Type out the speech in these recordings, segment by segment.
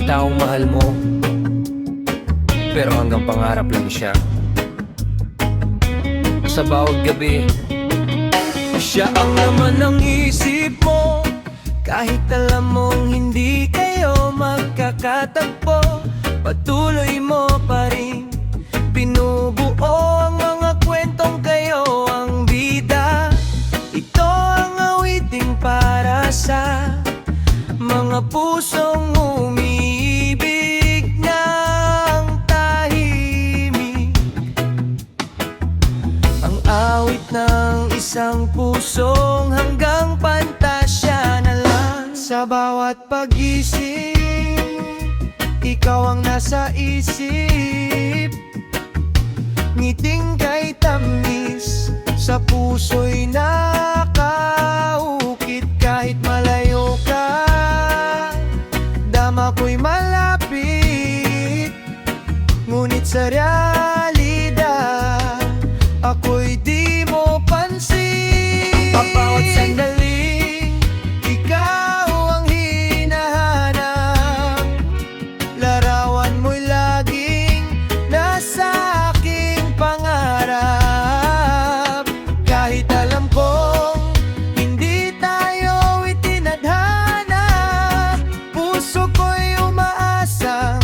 taong mahal mo, pero hanggang pangarap lang siya. Sa bawat gabi, siya ang laman ng isip mo. Kahit alam mong hindi kayo magkakatagpo, patuloy mo pa rin binubuo ang mga kwentong kayo ang bida. Ito ang awiting para sa mga pusong umiibig ng tahimik. Ang awit ng isang pusong hanggang pantasya na lang. Sa bawat pag-isip, ikaw ang nasa isip. Ngiting kay tamis, sa puso'y nakaukit. Kahit malayo ka, dama ko'y malapit. Ngunit sa realidad, ako'y di mo pansin. Bawat sandaling, ikaw ang hinahanap. Larawan mo'y laging nasa aking pangarap. Kahit alam kong hindi tayo itinadhana, puso ko'y umaasang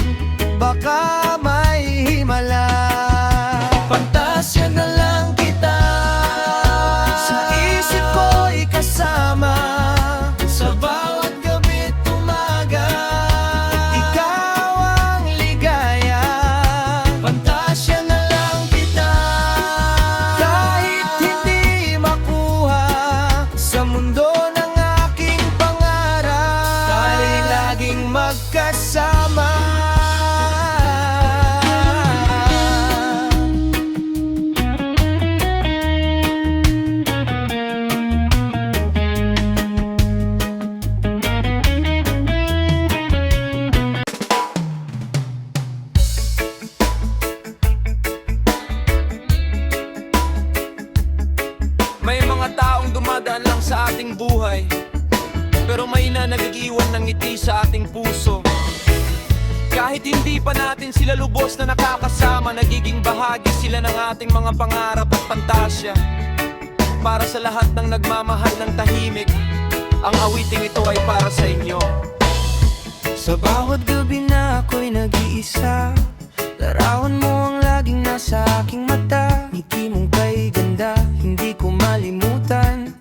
baka may himala. Pantasya na lang kita, sa isip ko'y kasama. Sa bawat gabi't umaga, ikaw ang ligaya. Pantasya na lang kita, kahit hindi makuha sa mundo ng aking pangarap. Tayo'y laging magkasama. May mga taong dumadaan lang sa ating buhay, pero may na nag-iwan ng ngiti sa ating puso. Kahit hindi pa natin sila lubos na nakakasama, nagiging bahagi sila ng ating mga pangarap at pantasya. Para sa lahat ng nagmamahal ng tahimik, ang awiting ito ay para sa inyo. Sa bawat gabi na ako'y nag-iisa, larawan mo ang laging nasa aking mata. Ngiti mong kay ganda, hindi ko malimutan.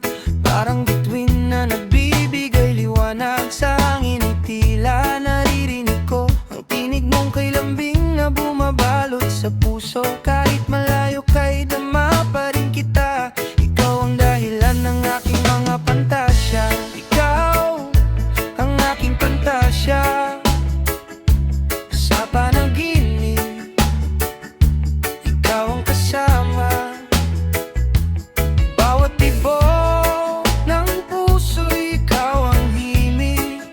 Parang bituin na nagbibigay liwanag sa hangin, ay tila naririnig ko ang tinig mong kay lambing na bumabalot sa puso. Kahit malayo kay dama pa rin kita. Ikaw ang dahilan ng aking mga pantasya. Ikaw ang aking pantasya. Sa panaginip, ikaw ang kasama. Bawat tibok ng puso, ikaw ang himig.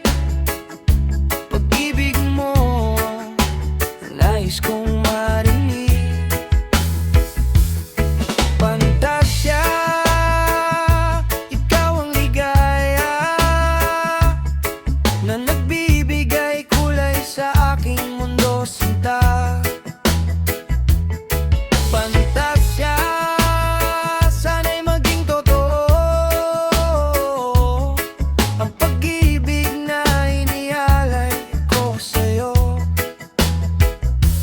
Pag-ibig mo, nais kong marinig. Pantasya, ikaw ang ligaya na nagbibigay kulay sa aking mundo, sinta. Pantasya, sana'y maging totoo ang pag-ibig na inialay ko sa'yo.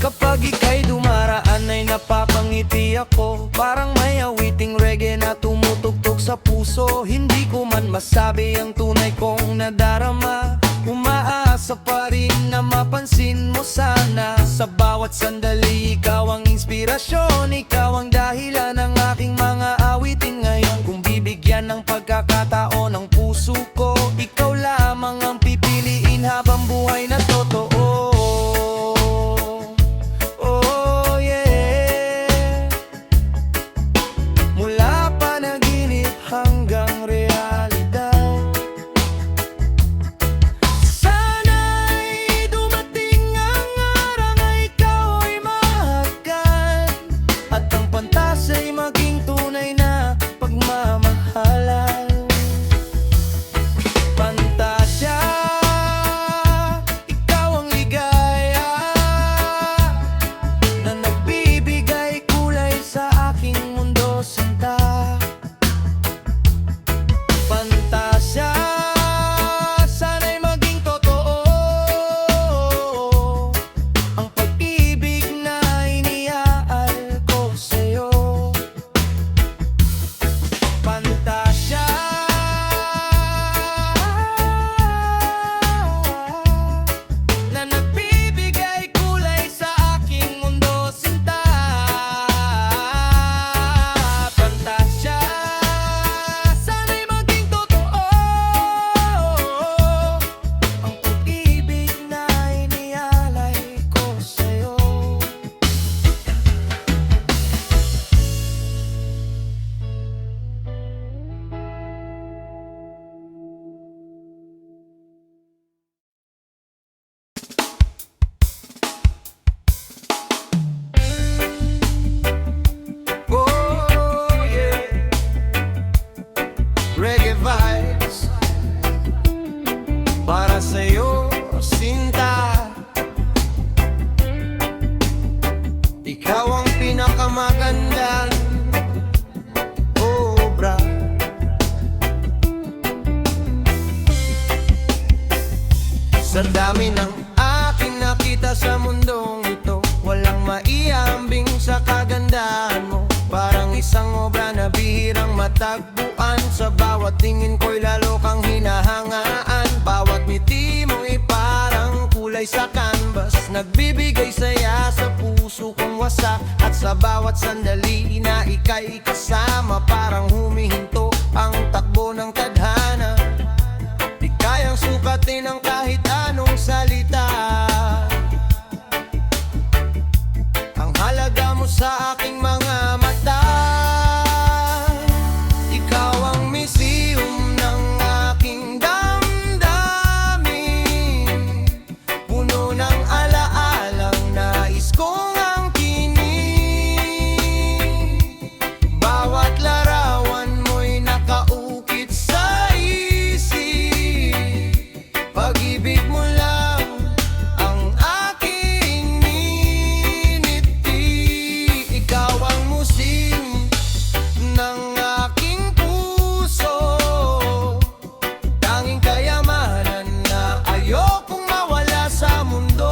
Kapag ika'y dumaraan ay napapangiti ako, parang may awiting reggae na tumutugtog sa puso. Hindi ko man masabi ang tunay kong nadarama, umaasa pa rin na mapansin mo sana. Sa bawat sandali, ikaw ang inspirasyon. Ikaw ang dahilan ng aking mga awitin ngayon. Kung bibigyan ng pagkakataon ng puso ko, ikaw lamang ang pipiliin habang buhay na totoo. Oh yeah, mula panaginip hanggang realidad. Sana'y dumating ang araw na ikaw ay mahagkan, at ang pantasa'y maging tunay na pagmamahalan. Sa dami ng aking nakita sa mundong ito, walang maiambing sa kagandahan mo. Parang isang obra na bihirang matagpuan. Sa bawat tingin ko'y lalo kang hinahangaan. Bawat ngiti mo'y parang kulay sa canvas, nagbibigay saya sa puso kong wasak. At sa bawat sandali na ika'y kasama, parang humihinto ang takbo ng tadhana. Di kayang sukatin ang kahit anong salita. Ang halaga mo sa aking mga mata. Ikaw ang museum ng aking damdamin, puno ng alaalang nais kong angkinin. Bawat larawan mo'y nakaukit sa isip. Pag-ibig mo lang ang aking miniti. Ikaw ang musim ng aking puso, tanging kayamanan na ayokong mawala sa mundo.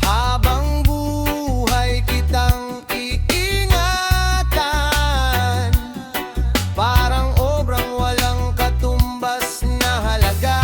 Habang buhay kitang iingatan, parang obrang walang katumbas na halaga.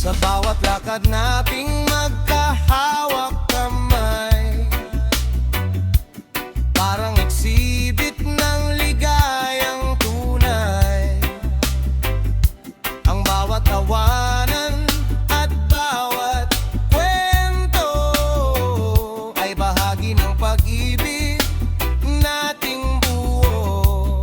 Sa bawat lakad nating magkahawak kamay, parang exhibit ng ligayang tunay. Ang bawat tawanan at bawat kwento ay bahagi ng pag-ibig nating buo.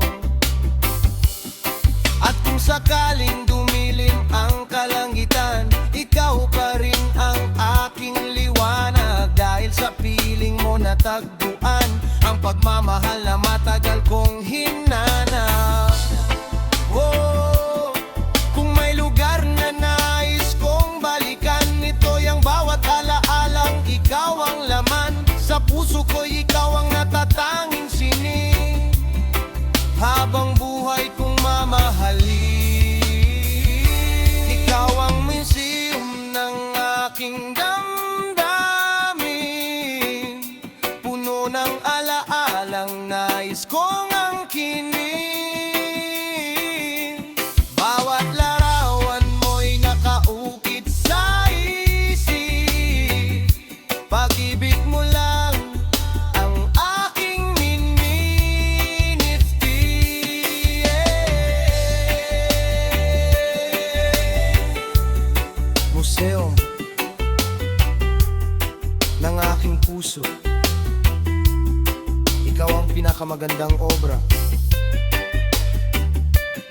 At kung sakaling dumilim ang kalangitan, ikaw pa rin ang aking liwanag. Dahil sa piling mo natagpuan ang pagmamahal na matagal kong hinanap. Oh, kung may lugar na nais kong balikan, ito'y ang bawat alaalang ikaw ang laman. Sa puso ko'y ikaw ang natatanging sining, habang buhay kong mamahalin. Ikaw ang museum ng aking damdamin, puno ng alaalang nais kong angkinin. Bawat larawan mo'y nakaukit sa isip. Pag-ibig mo lang ang aking miniti. Museum ng aking puso, ikaw ang pinakamagandang obra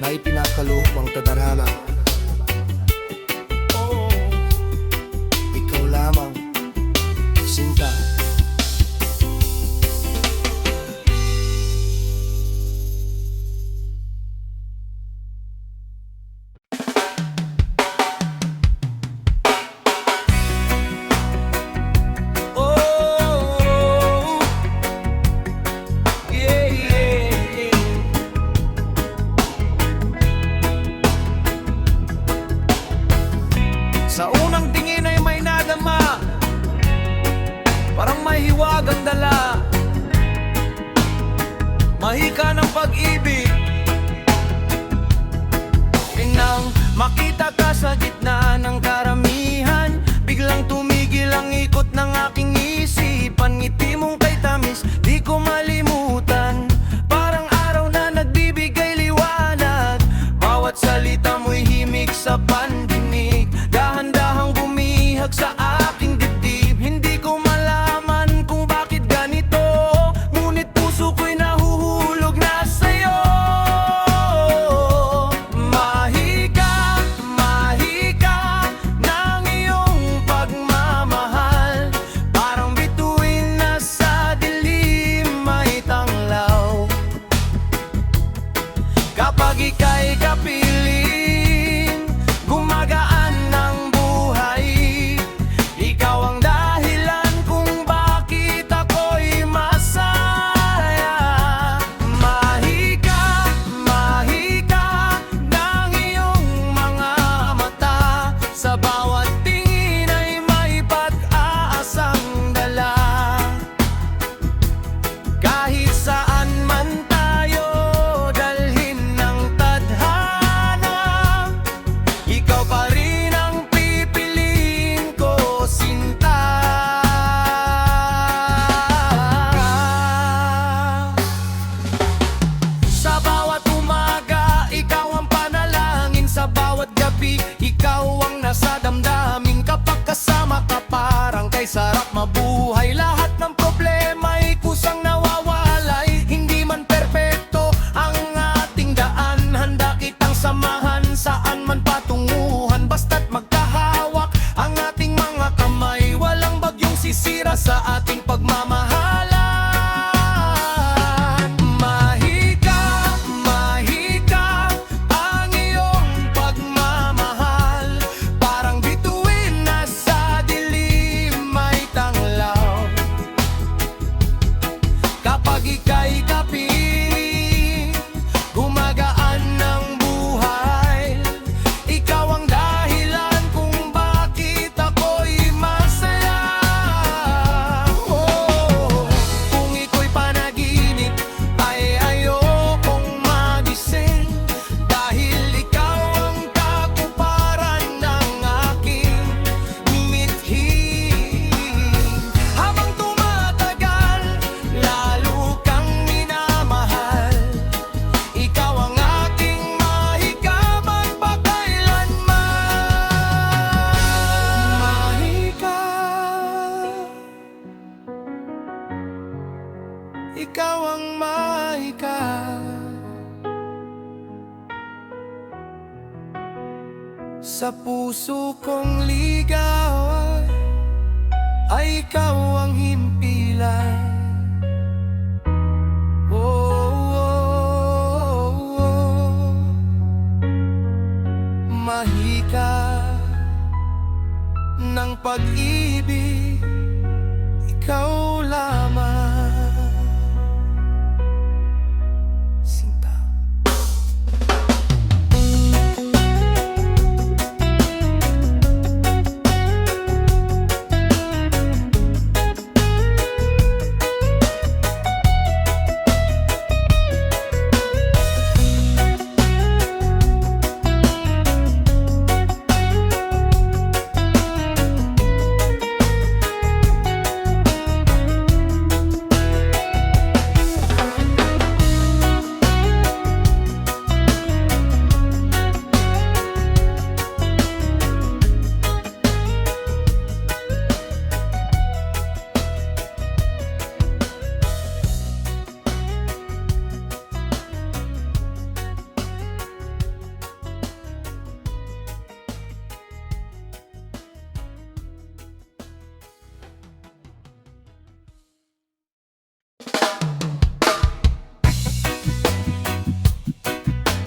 na ipinakaloob ang tadhana. Oh, ikaw lamang, Sinta. Oh, yeah, yeah. Sa unang tingin ay may nadama, parang may hiwagang dala, mahika ng pag-ibig. Nang makita ka sa gitna ng karamihan, biglang tumigil ang ikot ng aking isipan. Ngiti mong kay tamis, di ko malimutan, parang araw na nagbibigay liwanag. Bawat salita mo'y himig sa pandinig, dahan-dahang bumihag sa aking dibdib. Hindi ko malaman kung bakit ganito, ngunit puso ko'y nahuhulog na sa'yo. Mahika, mahika ng iyong pagmamahal, parang bituin na sa dilim may tanglaw. Kapag ika'y kapiling, gabi, ikaw ang nasa damdamin. Kapag kasama ka parang kay sarap mabuhay. Lahat ng problema ay kusang nawawalay. Hindi man perpekto ang ating daan, handa kitang samahan saan man patunguhan. Basta't magkahawak ang ating mga kamay, walang bagyong sisira sa ating pagmamahalan. Mahika, mahika ang iyong pagmamahal. Parang bituin na sa dilim may tanglaw. Kapag ika'y kapiling, gumagaan ng buhay. Ikaw ang dahilan kung bakit ako'y masaya. Kung ito'y panaginip ay ayokong magising, dahil ikaw ang katuparan ng aking mithi. Habang tumatagal, lalo kang minamahal. Ikaw ang aking mahika magpakailanman. Mahika, ikaw ang mahika. Sa puso kong ligawan ay ikaw ang himpilan. Mahika ng pag-ibig, ikaw lamang. Sinta.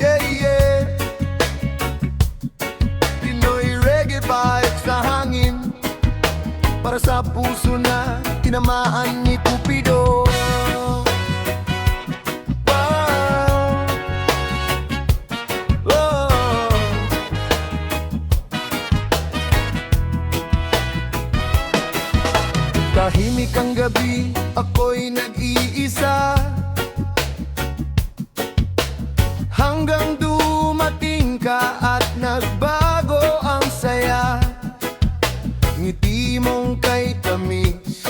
Yeah, yeah. Pinoy reggae vibes na hangin para sa puso na tinamaan ni Cupido. Wow. Oh. Tahimik ang gabi, ako'y nag-iisa, hanggang dumating ka at nagbago ang saya. Ngiti mong kay tamis,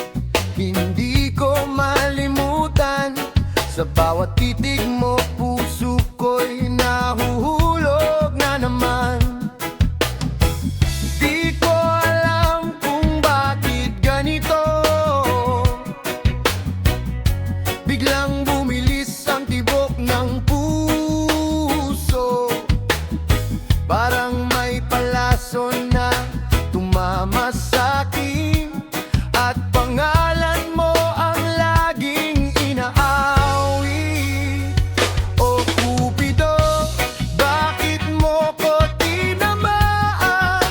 hindi ko malimutan. Sa bawat titig mo, puso ko'y nahuhulog na naman. Di ko alam kung bakit ganito, biglang bumilis ang tibok ng puso. Parang may palason na tumama sa'kin, at pangalan mo ang laging inaawi. O Cupido, bakit mo ko tinamaan?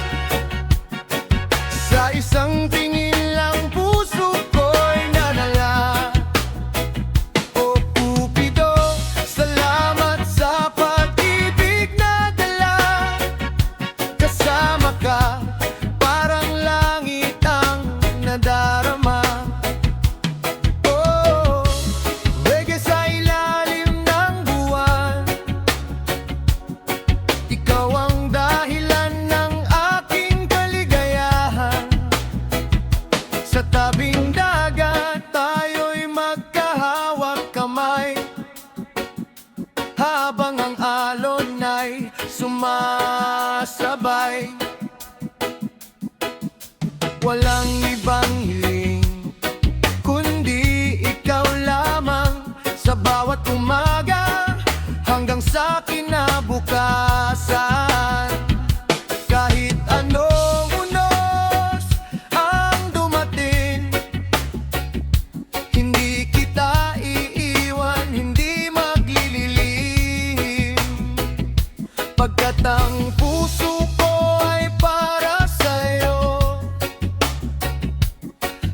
Sa isang tingin lang puso ko'y nadala. O Cupido, salamat sa pag-ibig na dala. Kasama ka, parang langit ang nadarama. Oh, reggae sa ilalim ng buwan, ikaw ang dahilan ng aking kaligayahan. sabay. Walang ibang hiling kundi ikaw lamang sa bawat umaga hanggang sa kinabukasan. Kahit anong unos ang dumating, hindi kita iiwan, hindi maglilihim, pagkat ang puso ko ay para sa'yo.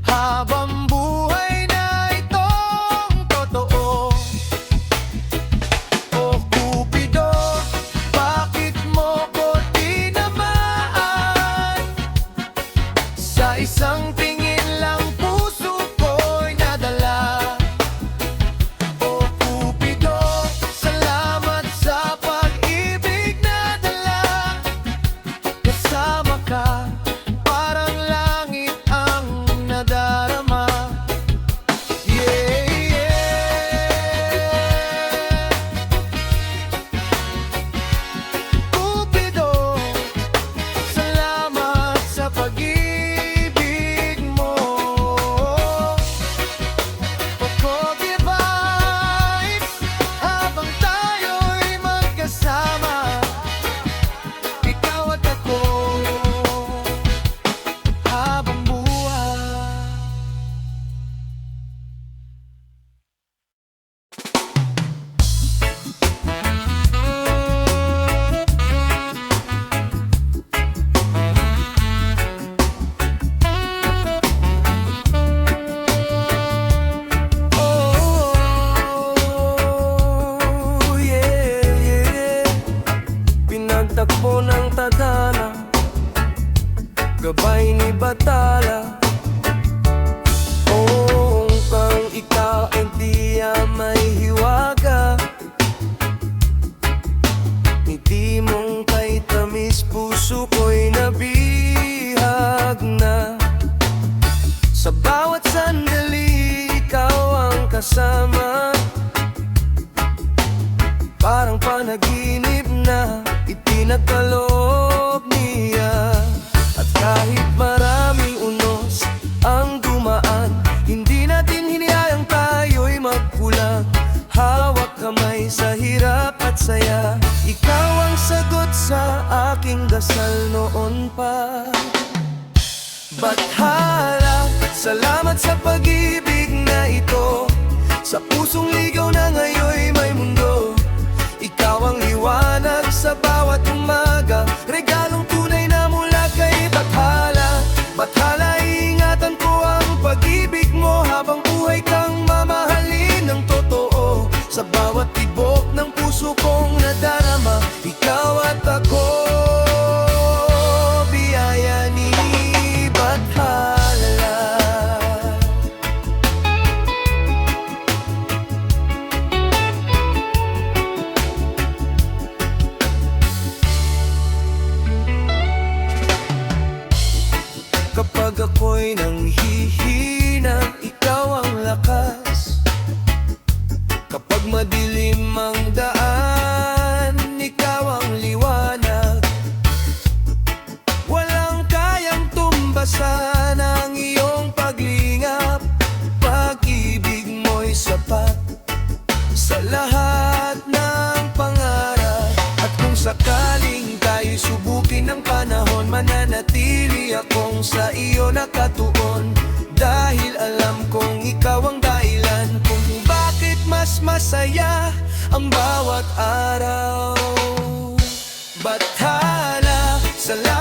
Habang buhay na itong totoo. O Cupido, bakit mo ko tinamaan? Sa isang tingin lang puso ko'y nadala. O Cupido, salamat sa pag-ibig na dala. Kasama ka, parang langit ang nadarama. Yeah, yeah. Cupido, salamat sa pag-ibig mo. Pokogi vibes, habang tayo'y magkasama, ikaw at ako, habang buhay. Oh, yeah, yeah. Pinagtakbo ng tadhana, gabay ni Batala. Oh, kang ikaw ay di may hiwaga, ngiti mong kay tamis, puso ko'y nabihag na. Sa bawat sandali, ikaw ang kasama, parang panaginip na itinagkaloob niya. At kahit maraming unos ang dumaan, hindi natin hinayang tayo'y magkulang. Hawak kamay sa hirap at saya, ikaw ang sagot sa aking dasal noon pa. Bathala, salamat sa pag-ibig na ito, sa pusong ligaw na ngayon'y may mundo. Ikaw ang liwanag sa bawat umaga, regalong tunay na mula kay Bathala. Bathala, ingatan ko ang pag-ibig mo, habang buhay kang mamahalin ng totoo. Sa bawat tibok ng puso kong nadarama, ikaw at ako, biyaya ni Bathala. Kapag ako'y nanghihina, ikaw ang lakas. Kapag madilim ang daan, ikaw ang liwanag. Walang kayang tumbasan ang iyong paglingap, pag-ibig mo'y sapat sa lahat ng pangarap. At kung sakaling tayo'y subukin ng panahon, mananatili akong sa iyo nakatuon, dahil alam kong ikaw ang dahilan kung bakit mas masaya ang bawat araw. Bathala, salamat